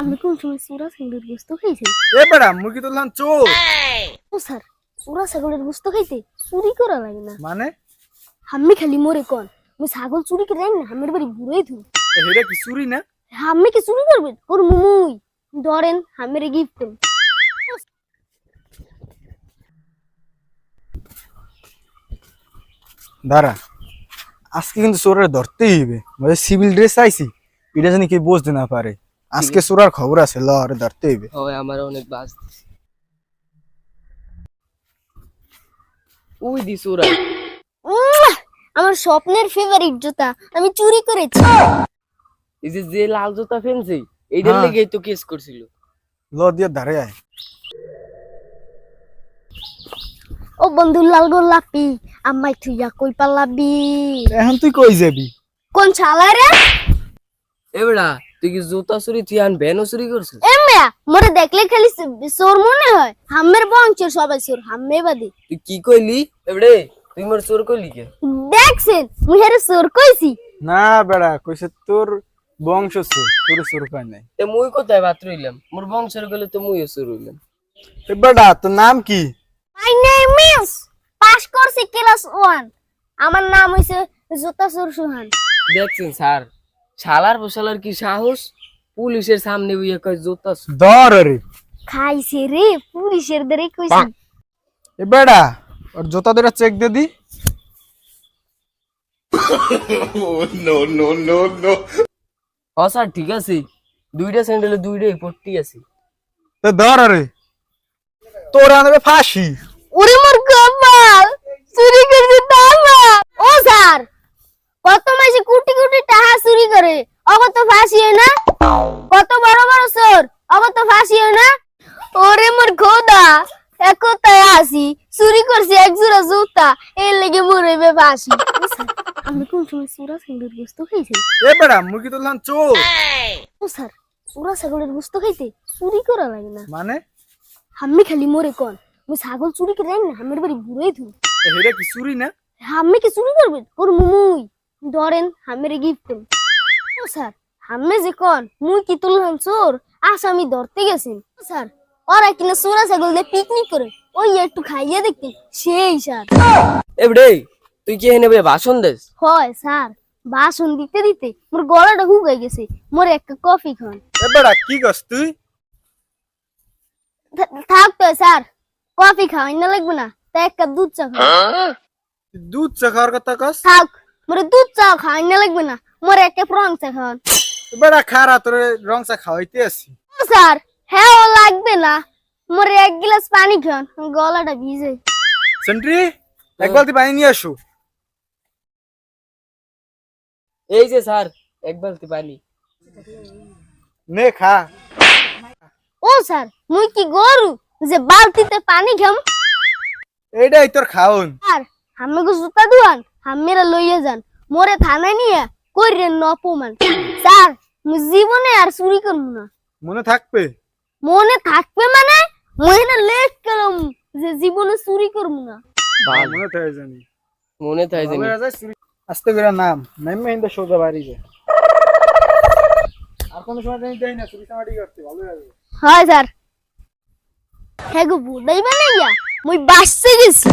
আমি কোন সময় চোরা ছাগলের গোস্ত খাইছি? এ বেড়া মুরগি তো লান চোর। ও স্যার, চোরা ছাগলের গোস্ত খাইতে চুরি করা লাগে না। মানে আমি খালি মরে কোন মুই ছাগল চুরি করে যাই না, আমার বাড়ি ঘুরেই থু। হেরে কি চুরি না? আমি কি চুরি করবে? ওর মুই ধরেন আমার গিফট করুন। দাঁড়া, আজকে কিন্তু চোরের ধরতেই হইবে। সিভিল ড্রেস আইছি, এটা জানি কি বুঝতে না পারে। আজকে চোরার খবর আছে, ল আরে ধরতে হইবে। হয় আমার অনেক বাস ওই দি চোরা আমার স্বপ্নের ফেভারিট জুতা আমি চুরি করেছি। এই যে লাল জুতা ফেনছি এইটার হ্যাঁ। লেগেই তো কেস করছিল। ল দিয়ে ধারে আয়। ও বন্ধু লাল গোলাপি, আমায় থুইয়া কই পালাবি? এখন তুই কই যাবি? কোন ছালায় রে? এবড়া তুই কি জুতা চুরি তুই আন ভ্যানও চুরি করছিস? এমিয়া মোরে দেখলে খালি চোর মনে হয়। হামের বংশের সবাই চোর, হামে বাদে। তুই কি কইলি? এবড়ে তুই মোর চোর কইলি কে? দেখছেন মুই হেরে চোর কইছি। না বেড়া, কইছে তোর বংশ চোর, তোর চোর পায় নাই। তে মুই কোথায় বাত রইলাম? মোর বংশের গেলে তো মুইও চোর হইলাম। এ বেড়া তোর নাম কি? মাই নেম ইজ পাস করছি ক্লাস 1। আমার নাম হইছে জুতা চোর সুহান। দেখছেন স্যার, শালার বসালার কি সাহস, পুলিশের সামনে উইয়া কয় জুতা চোর। ধর রে। খাইছে রে, পুলিশের ধরে কইছি। এ বেড়া ওর জুতা দুটা চেক দে দি। ও স্যার ঠিক আছে, দুইটা স্যান্ডেলে দুইটাই পট্টি আছে। এ ধর রে, তোর আনবে ফাঁসি। ওরে মোর কপাল, চুরি করছে তামা। ও স্যার, কত মাসে কোটি কোটি টাকা চুরি করে, অগত ফাঁসি হয় না? কত বড় বড় চোর, অগত ফাঁসি হয় না? ওরে মোর খোদা, একতায় আসি চুরি করছি এক জোড়া জুতা, এর লেগে মরবে ফাঁসি। ও স্যার, আমি কোন সময় চোরা ছাগলের গোস্ত খাইছি? এ বেড়া মুরগি তো লান চোর। ও স্যার, চোরা ছাগলের গোস্ত খাইতে চুরি করা লাগে না। মানে আমি খালি মরে কোন মুই ছাগল চুরি করে যাই না, আমার বাড়ি ঘুরেই থু। হেরে কি চুরি না? আমি কি চুরি করবে? ওর মুই ধরেন হামের গিফট করুন। ও স্যার, হামে যে কোন মুই কি তুললাম চোর, আসামি ধরতে গেছেন। ও স্যার, ওরা কিনা চোরা ছাগল দিয়ে পিকনিক করে, ওই একটু খাইয়ে দেখতে সেই স্যার। এবড়ে তুই কি এনে ভাষণ দেস? হয় স্যার, বাসন দিতে দিতে মোর গলাটা হুগাই গেছে, মোর একটা কফি খান। এ বেড়া কি গস তুই? থাক তো স্যার, কফি খাওয়াই না লাগবে না, তাই এক কাপ দুধ চা খাও। দুধ চা খাওয়ার কথা কস? থাক, মোরে দুধ চা খাওয়াই না লাগবে না, মোর এক কাপ রং চা খাওয়ান। এ বেড়া খারা তোর রং চা খাওয়াইতে আসি। ও স্যার, হ্যাঁ ও লাগবে না, মোরে এক গ্লাস পানি খান, গলাটা ভিজে। সেন্ট্রি এক বালতি পানি নিয়ে আসো। এই যে স্যার এক বালতি পানি। নে খা। ও স্যার, মুই কি গরু যে বালতিতে পানি খাম? এইটাই তোর খাওন। স্যার, আমাকে জুতা দুয়ান, হামেরা লইয়া যান, মোরে থানায় নিয়ে কইরেন ন অপমান। স্যার, মুই জীবনে আর চুরি করব না। মনে থাকবে? মনে থাকবে মানে মুই না লেখ করম যে জীবনে চুরি করব না। মনে থাকে জানি। মনে তাই জানি। আস্তে করে নাম নেমে হিন্দা সোজা বাড়ি যায়। আর কোনো সময় জানি যাই না, চুরি চামারি করতে ভালো লাগে। হয় স্যার, হ্যাঁ গো বুড়াই বানাইয়া মুই বাসতে গেছি।